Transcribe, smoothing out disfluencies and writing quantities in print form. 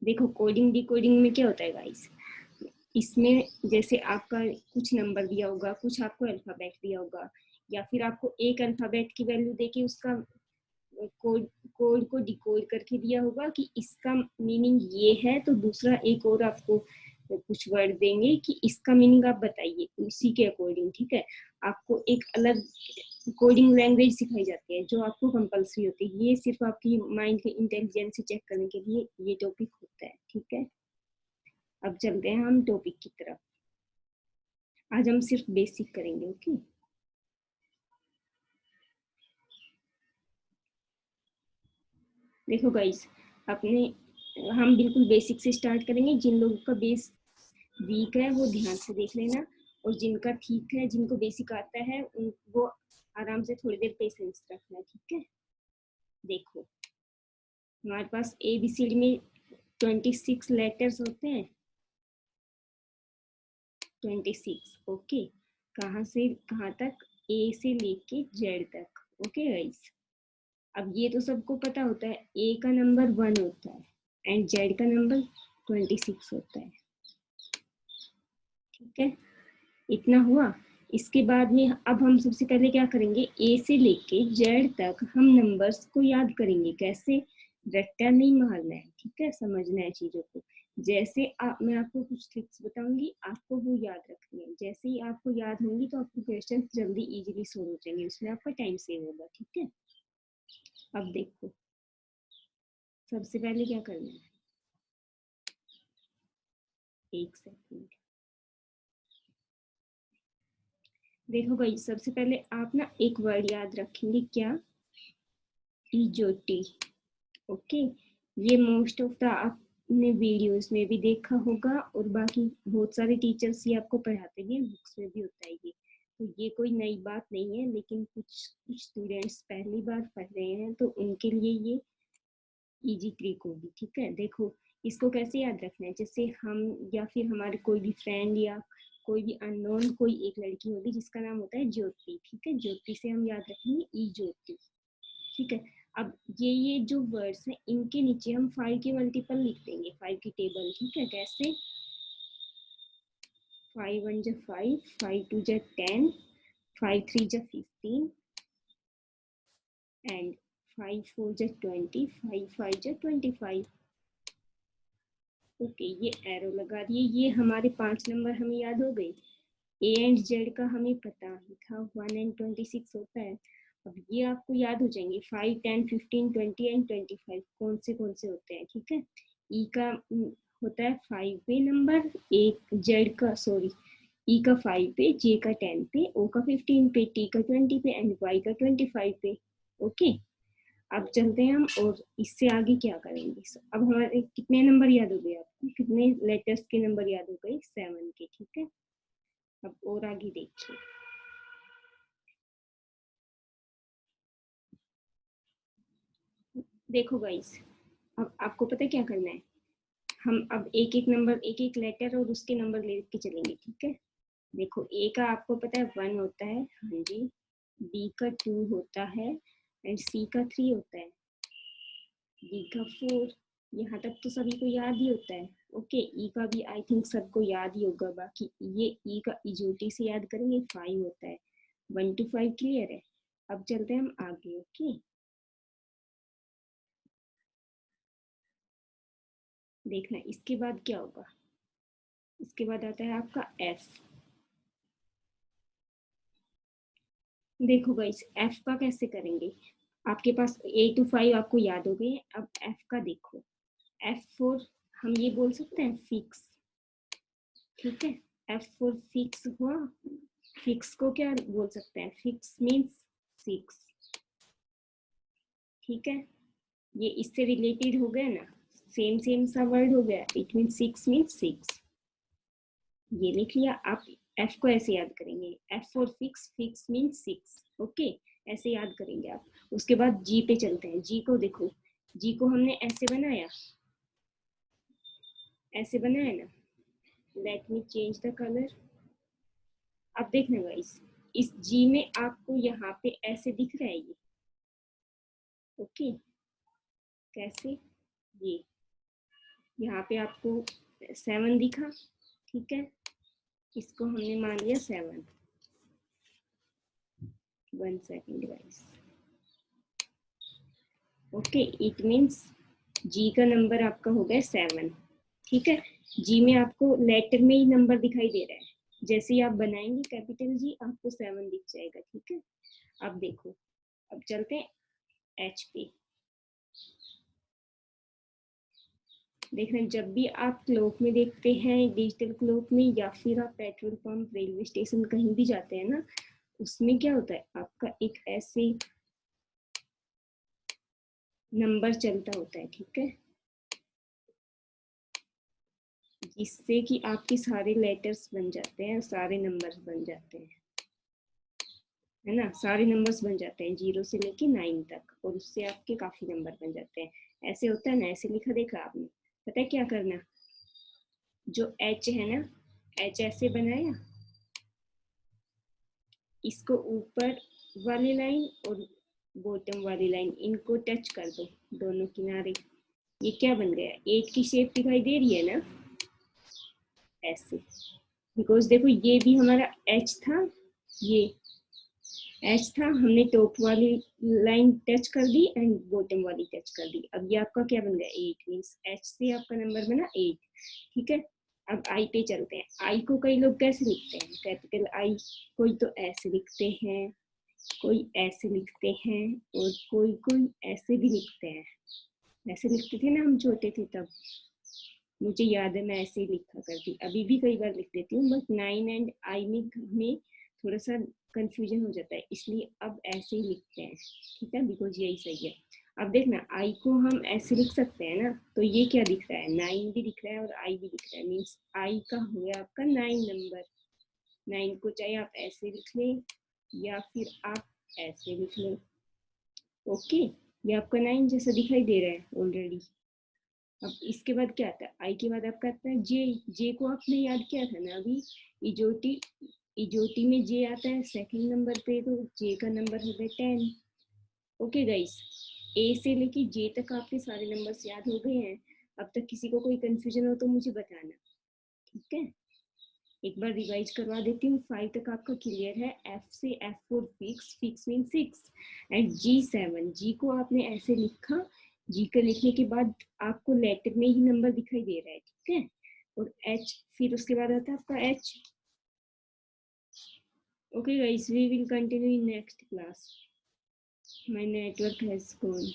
देखो coding decoding में क्या होता है गाइस, इसमें जैसे आपका कुछ नंबर दिया होगा, कुछ आपको अल्फाबेट दिया होगा, या फिर आपको एक अल्फाबेट की वैल्यू देके उसका कोड कोड को डिकोड करके दिया होगा कि इसका मीनिंग ये है, तो दूसरा एक और आपको कुछ वर्ड देंगे कि इसका मीनिंग आप बताइए उसी के अकॉर्डिंग। ठीक है, आपको एक अलग कोडिंग लैंग्वेज सिखाई जाती है जो आपको कंपलसरी होती है। ये सिर्फ आपकी माइंड के इंटेलिजेंस से चेक करने के लिए ये टॉपिक होता है। ठीक है, अब चलते हैं हम टॉपिक की तरफ। आज हम सिर्फ बेसिक करेंगे। ओके, देखो गाइस, अपने हम बिल्कुल बेसिक से स्टार्ट करेंगे। जिन लोगों का बेस वीक है वो ध्यान से देख लेना, और जिनका ठीक है, जिनको बेसिक आता है, वो आराम से थोड़ी देर पेशेंस रखना। ठीक है, देखो हमारे पास ABCD में 26 लेटर्स होते हैं। 26। ओके, कहाँ से कहाँ तक? A से लेके Z तक। ओके गाइस, अब ये तो सबको पता होता है, A का नंबर 1 होता है एंड Z का नंबर 26 होता है। ठीक है, इतना हुआ। इसके बाद में अब हम सबसे पहले क्या करेंगे, A से लेके Z तक हम नंबर्स को याद करेंगे। कैसे? रट्टा नहीं मारना है। ठीक है, समझना है चीजों को। जैसे मैं आपको कुछ ट्रिक्स बताऊंगी, आपको वो याद रखनी है। जैसे ही आपको याद होंगी तो आपको क्वेश्चन जल्दी इजीली सोल्व हो जाएंगे, उसमें आपका टाइम सेव होगा। ठीक है, अब देखो सबसे पहले क्या करना है, एक सेकंड। देखो भाई, सबसे पहले आप ना एक वर्ड याद रखेंगे, क्या? इजोटी। ओके, ये मोस्ट ऑफ द आपने वीडियोस में भी देखा होगा, और बाकी बहुत सारे टीचर्स ये आपको पढ़ाते भी हैं, बुक्स में भी होता है ये। तो ये कोई नई बात नहीं है, लेकिन कुछ कुछ स्टूडेंट्स पहली बार पढ़ रहे हैं तो उनके लिए ये इजी ट्रिक होगी। ठीक है, देखो इसको कैसे याद रखना है। जैसे हम या फिर हमारे कोई भी फ्रेंड या कोई भी अननोन कोई एक लड़की होगी जिसका नाम होता है ज्योति। ठीक है, ज्योति से हम याद रखेंगे ई ज्योति। ठीक है, अब ये जो वर्ड्स हैं इनके नीचे हम 5 के मल्टीपल लिख देंगे, 5 की टेबल। ठीक है, कैसे? 5 1 जा 5, 5 2 जा 10, 5 3 जा 15 एंड 5 4 जा 20, 5 5 जा 25। ओके, ये एरो लगा दिए। ये हमारे 5 नंबर हमें याद हो गए। ए एंड जेड का हमें पता ही था 1 एंड 26 होता है। अब ये आपको याद हो जाएंगे 5 10 15 20 एंड 25 कौन से होते हैं। ठीक है, ई का होता है 5 पे नंबर, एक जेड का सॉरी ई का 5 पे, जे का 10 पे, ओ का 15 पे, टी का 20 पे एंड वाई का 25 पे। ओके, अब चलते हैं हम और इससे आगे क्या करेंगे। अब हमारे कितने नंबर याद हो गए आपको? कितने लेटर्स के नंबर याद हो गए? 7 के। ठीक है, अब और आगे देखिए। देखो गाइस, अब आपको पता है क्या करना है। हम अब एक एक नंबर, एक एक लेटर और उसके नंबर लेके चलेंगे। ठीक है, देखो ए का आपको पता है 1 होता है, हाँ जी। बी का 2 होता है एंड सी का 3 होता है, डी का 4। यहाँ तक तो सभी को याद ही होता है। ओके, ई का भी आई थिंक सबको याद ही होगा। बाकी ये ई का इजोटी से याद करेंगे 5 होता है। 1 to 5 क्लियर है। अब चलते हैं हम आगे। ओके, देखना इसके बाद क्या होगा। इसके बाद आता है आपका एफ। देखो गाइस, एफ का कैसे करेंगे। आपके पास A to 5 आपको याद हो गए। अब एफ का देखो, F4 हम ये बोल सकते हैं फिक्स। ठीक है, F4 फिक्स हुआ। फिक्स को क्या बोल सकते हैं? Fix means 6। ठीक है, ये इससे रिलेटेड हो गया ना, सेम सेम सा वर्ड हो गया। It mean 6 means 6। ये लिख लिया। आप एफ को ऐसे याद करेंगे, F4 fix, fix means 6। Okay, ऐसे याद करेंगे आप। उसके बाद जी पे चलते हैं। जी को देखो, जी को हमने ऐसे बनाया, ऐसे बनाया ना। Let me change the colour. अब देखना गाइस, इस जी में आपको यहाँ पे ऐसे दिख रहा है ये। ओके, कैसे? ये यहाँ पे आपको 7 दिखा, ठीक है, इसको हमने मान लिया 7। 1 second guys. Okay, it means G का नंबर आपका हो गया 7, ठीक है। जी में आपको लेटर में ही नंबर दिखाई दे रहा है, जैसे ही आप बनाएंगे कैपिटल जी आपको 7 दिख जाएगा, ठीक है। अब देखो, अब चलते हैं एच पे। देखना, जब भी आप क्लॉक में देखते हैं, डिजिटल क्लॉक में, या फिर आप पेट्रोल पंप, रेलवे स्टेशन, कहीं भी जाते हैं ना, उसमें क्या होता है, आपका एक ऐसे नंबर चलता होता है, ठीक है, जिससे कि आपके सारे लेटर्स बन जाते हैं, सारे नंबर्स बन जाते हैं, है ना, सारे नंबर्स बन जाते हैं 0 से लेके 9 तक, और उससे आपके काफी नंबर बन जाते हैं। ऐसे होता है ना, ऐसे लिखा देखा आपने, पता है क्या करना, जो एच है ना, एच ऐसे बनाया, इसको ऊपर वाली लाइन और बॉटम वाली लाइन, इनको टच कर दो, दोनों किनारे। ये क्या बन गया, 8 की शेप दिखाई दे रही है ना, ऐसे। बिकॉज देखो, ये भी हमारा एच था, ये एच था, हमने टॉप वाली लाइन टच कर दी एंड बॉटम वाली टच कर दी। अब ये आपका क्या बन गया, 8, मीन्स एच से आपका नंबर बना 8, ठीक है। अब आई पे चलते हैं। आई को कई लोग कैसे लिखते हैं, कैपिटल आई, कोई तो ऐसे लिखते हैं, कोई ऐसे लिखते हैं, और कोई कोई ऐसे भी लिखते हैं। ऐसे लिखते थे ना हम छोटे थे तब, मुझे याद है मैं ऐसे ही लिखा करती, अभी भी कई बार लिख देती हूँ, बट 9 एंड आई में थोड़ा सा कंफ्यूजन हो जाता है, इसलिए अब ऐसे ही लिखते हैं, ठीक है, बिकॉज यही सही है। अब देखना, आई को हम ऐसे लिख सकते हैं ना, तो ये क्या दिख रहा है, 9 भी दिख रहा है और आई भी दिख रहा है, मीन्स आई का हो गया आपका 9 नंबर। 9 को चाहे आप ऐसे लिख लें या फिर आप ऐसे लिख लें, ओके। ये आपका 9 जैसा दिखाई दे रहा है ऑलरेडी। अब इसके बाद क्या आता है, आई के बाद आपका आता है जे। जे को आपने याद किया था ना अभी, इजोटी, इजोटी में जे आता है सेकंड नंबर पे, तो जे का नंबर हो गया 10। ओके गाइस, ए से लेके जे तक आपके सारे नंबर्स याद हो गए हैं। अब तक किसी को कोई कंफ्यूजन हो तो मुझे बताना, ठीक है। एक बार रिवाइज करवा देती हूँ, 5 तक आपका क्लियर है। एफ से F4 fix, fix mean 6, and G7, जी को आपने ऐसे लिखा, जी का लिखने के बाद आपको लेटर में ही नंबर दिखाई दे रहा है, ठीक है। और H, फिर उसके बाद आता है आपका H। Okay guys, we will continue in next class, my network has gone.